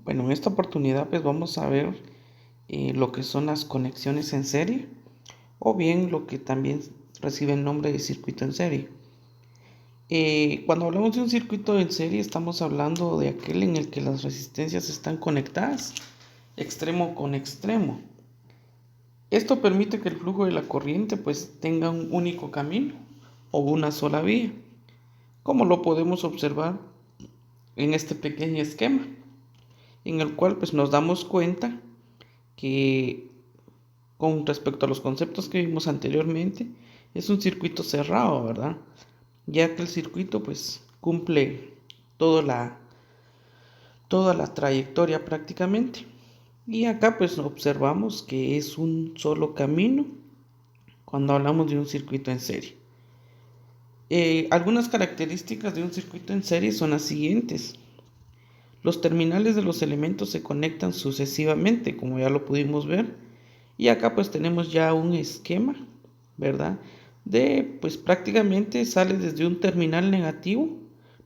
Bueno, en esta oportunidad pues vamos a ver lo que son las conexiones en serie o bien lo que también recibe el nombre de circuito en serie. Cuando hablamos de un circuito en serie estamos hablando de aquel en el que las resistencias están conectadas extremo con extremo. Esto permite que el flujo de la corriente pues tenga un único camino o una sola vía, como lo podemos observar en este pequeño esquema, en el cual pues nos damos cuenta que con respecto a los conceptos que vimos anteriormente, es un circuito cerrado, ¿verdad? Ya que el circuito pues cumple toda la trayectoria prácticamente. Y acá pues observamos que es un solo camino cuando hablamos de un circuito en serie. Algunas características de un circuito en serie son las siguientes. Los terminales de los elementos se conectan sucesivamente, como ya lo pudimos ver. Y acá pues tenemos ya un esquema, ¿verdad? Pues prácticamente sale desde un terminal negativo,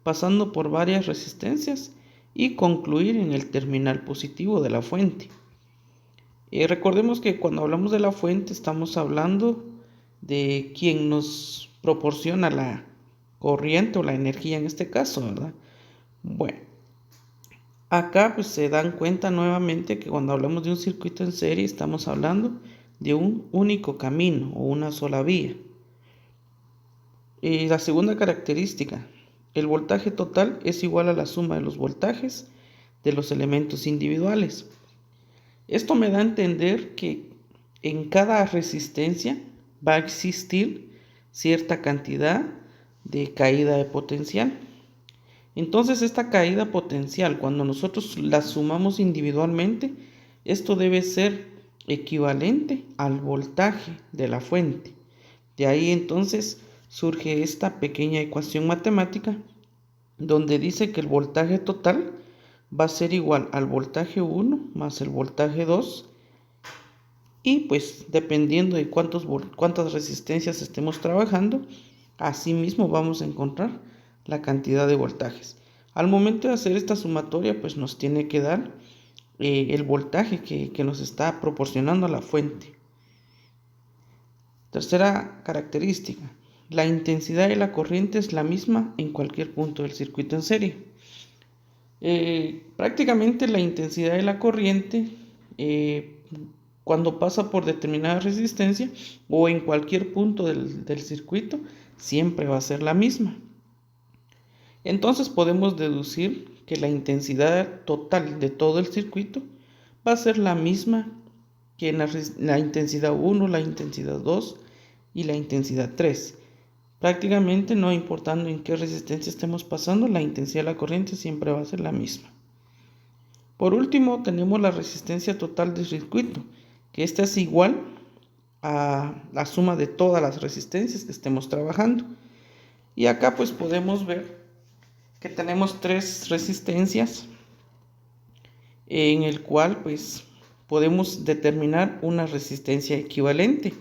pasando por varias resistencias y concluir en el terminal positivo de la fuente. Recordemos que cuando hablamos de la fuente estamos hablando de quien nos proporciona la corriente o la energía en este caso, ¿verdad? Bueno, acá pues se dan cuenta nuevamente que cuando hablamos de un circuito en serie estamos hablando de un único camino o una sola vía. La segunda característica, el voltaje total es igual a la suma de los voltajes de los elementos individuales. Esto me da a entender que en cada resistencia va a existir cierta cantidad de caída de potencial. Entonces esta caída potencial, cuando nosotros la sumamos individualmente, esto debe ser equivalente al voltaje de la fuente. De ahí entonces surge esta pequeña ecuación matemática donde dice que el voltaje total va a ser igual al voltaje 1 más el voltaje 2 y pues dependiendo de cuántas resistencias estemos trabajando, así mismo vamos a encontrar la cantidad de voltajes. Al momento de hacer esta sumatoria pues nos tiene que dar el voltaje que nos está proporcionando la fuente. Tercera característica, la intensidad de la corriente es la misma en cualquier punto del circuito en serie. Prácticamente la intensidad de la corriente cuando pasa por determinada resistencia o en cualquier punto del circuito siempre va a ser la misma. Entonces podemos deducir que la intensidad total de todo el circuito va a ser la misma que en la intensidad 1, la intensidad 2 y la intensidad 3. Prácticamente no importando en qué resistencia estemos pasando, la intensidad de la corriente siempre va a ser la misma. Por último, tenemos la resistencia total del circuito, que esta es igual a la suma de todas las resistencias que estemos trabajando. Y acá pues podemos ver que tenemos tres resistencias en el cual pues podemos determinar una resistencia equivalente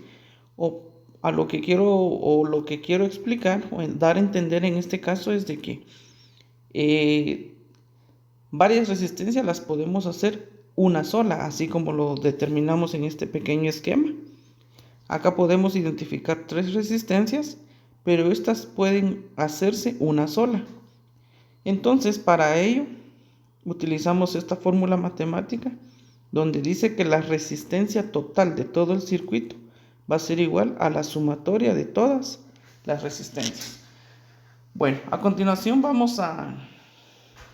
lo que quiero explicar o dar a entender en este caso es de que varias resistencias las podemos hacer una sola, así como lo determinamos en este pequeño esquema. Acá podemos identificar tres resistencias, pero estas pueden hacerse una sola. Entonces, para ello, utilizamos esta fórmula matemática donde dice que la resistencia total de todo el circuito va a ser igual a la sumatoria de todas las resistencias. Bueno, a continuación vamos a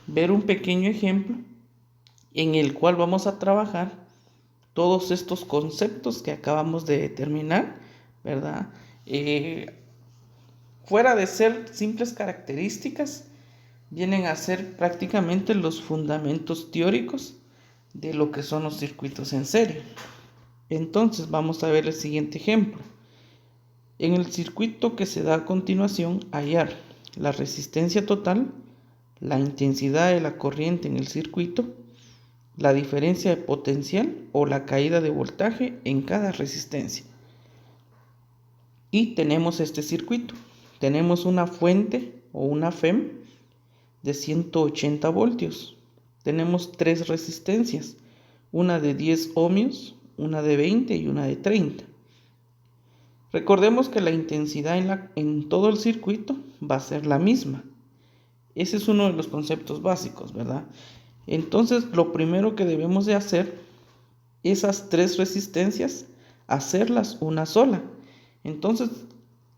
ver un pequeño ejemplo en el cual vamos a trabajar todos estos conceptos que acabamos de determinar, ¿verdad? Fuera de ser simples características, vienen a ser prácticamente los fundamentos teóricos de lo que son los circuitos en serie. Entonces vamos a ver el siguiente ejemplo. En el circuito que se da a continuación, hallar la resistencia total, la intensidad de la corriente en el circuito, la diferencia de potencial o la caída de voltaje en cada resistencia. Y tenemos este circuito. Tenemos una fuente o una FEM de 180 voltios. tenemos tres resistencias, una de 10 ohmios, una de 20 y una de 30. Recordemos que la intensidad en todo el circuito va a ser la misma. Ese es uno de los conceptos básicos, ¿verdad? Entonces, lo primero que debemos de hacer, esas tres resistencias, hacerlas una sola. Entonces,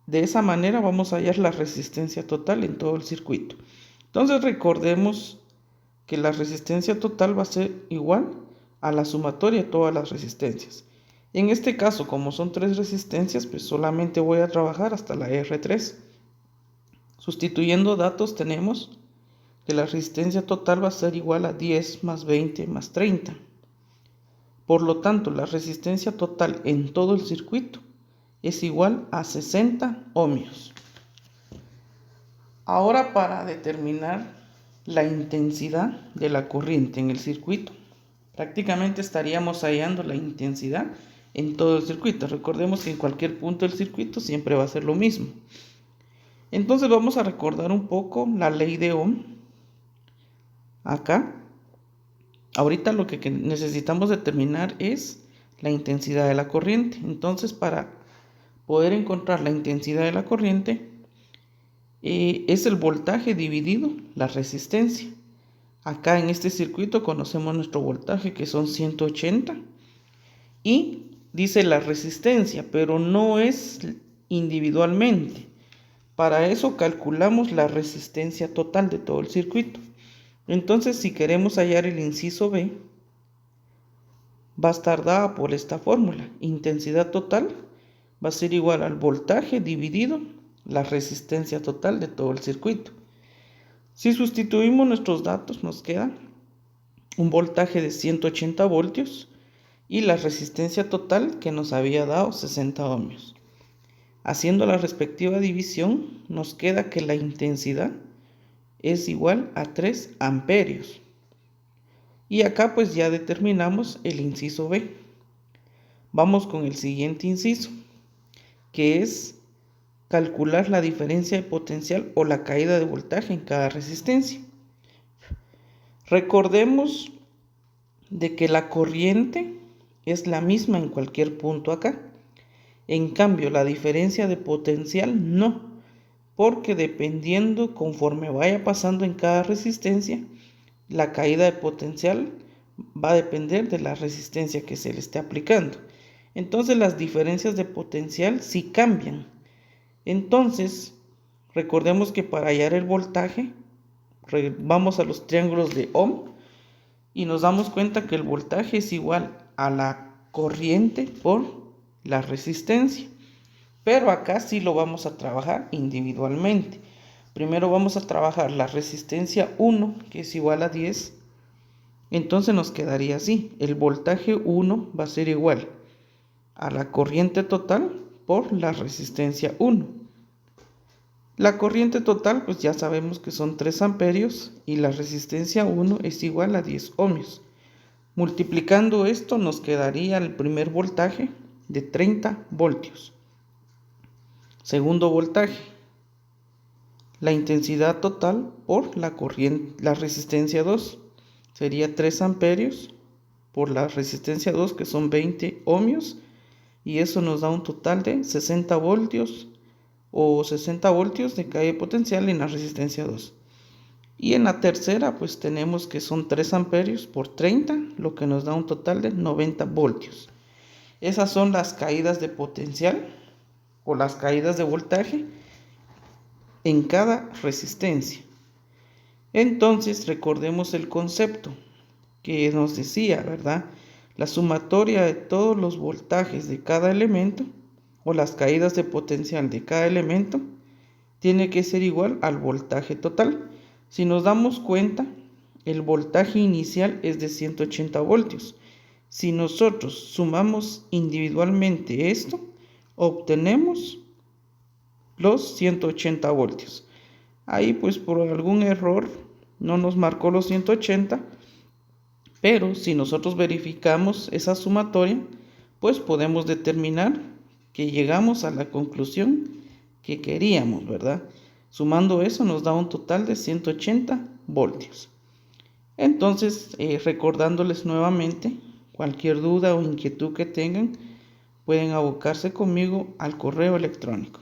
de esa manera vamos a hallar la resistencia total en todo el circuito. Entonces, recordemos que la resistencia total va a ser igual a la sumatoria de todas las resistencias. En este caso, como son tres resistencias, pues solamente voy a trabajar hasta la R3. Sustituyendo datos tenemos que la resistencia total va a ser igual a 10 más 20 más 30. Por lo tanto, la resistencia total en todo el circuito es igual a 60 ohmios. Ahora, para determinar la intensidad de la corriente en el circuito, prácticamente estaríamos hallando la intensidad en todo el circuito. Recordemos que en cualquier punto del circuito siempre va a ser lo mismo. Entonces vamos a recordar un poco la ley de Ohm. Acá, ahorita lo que necesitamos determinar es la intensidad de la corriente. Entonces, para poder encontrar la intensidad de la corriente, es el voltaje dividido la resistencia. Acá en este circuito conocemos nuestro voltaje, que son 180, y dice la resistencia, pero no es individualmente. Para eso calculamos la resistencia total de todo el circuito. Entonces, si queremos hallar el inciso B, va a estar dada por esta fórmula. Intensidad total va a ser igual al voltaje dividido la resistencia total de todo el circuito. Si sustituimos nuestros datos, nos queda un voltaje de 180 voltios y la resistencia total que nos había dado 60 ohmios. Haciendo la respectiva división, nos queda que la intensidad es igual a 3 amperios. Y acá pues ya determinamos el inciso B. Vamos con el siguiente inciso, que es calcular la diferencia de potencial o la caída de voltaje en cada resistencia. Recordemos de que la corriente es la misma en cualquier punto acá. En cambio, la diferencia de potencial no, porque dependiendo conforme vaya pasando en cada resistencia, la caída de potencial va a depender de la resistencia que se le esté aplicando. Entonces las diferencias de potencial sí cambian. Entonces, recordemos que para hallar el voltaje, vamos a los triángulos de Ohm y nos damos cuenta que el voltaje es igual a la corriente por la resistencia. Pero acá sí lo vamos a trabajar individualmente. Primero vamos a trabajar la resistencia 1, que es igual a 10. Entonces nos quedaría así. El voltaje 1 va a ser igual a la corriente total por la resistencia 1. La corriente total, pues ya sabemos que son 3 amperios y la resistencia 1 es igual a 10 ohmios. Multiplicando esto nos quedaría el primer voltaje de 30 voltios. Segundo voltaje, la intensidad total por la resistencia 2 sería 3 amperios por la resistencia 2, que son 20 ohmios, y eso nos da un total de 60 voltios o 60 voltios de caída potencial en la resistencia 2. Y en la tercera pues tenemos que son 3 amperios por 30, lo que nos da un total de 90 voltios. Esas son las caídas de potencial o las caídas de voltaje en cada resistencia. Entonces recordemos el concepto que nos decía, ¿verdad? La sumatoria de todos los voltajes de cada elemento o las caídas de potencial de cada elemento tiene que ser igual al voltaje total. Si nos damos cuenta, el voltaje inicial es de 180 voltios. Si nosotros sumamos individualmente esto, obtenemos los 180 voltios. Ahí pues por algún error no nos marcó los 180, pero si nosotros verificamos esa sumatoria, pues podemos determinar que llegamos a la conclusión que queríamos, ¿verdad? Sumando eso nos da un total de 180 voltios. Entonces, recordándoles nuevamente, cualquier duda o inquietud que tengan, pueden abocarse conmigo al correo electrónico.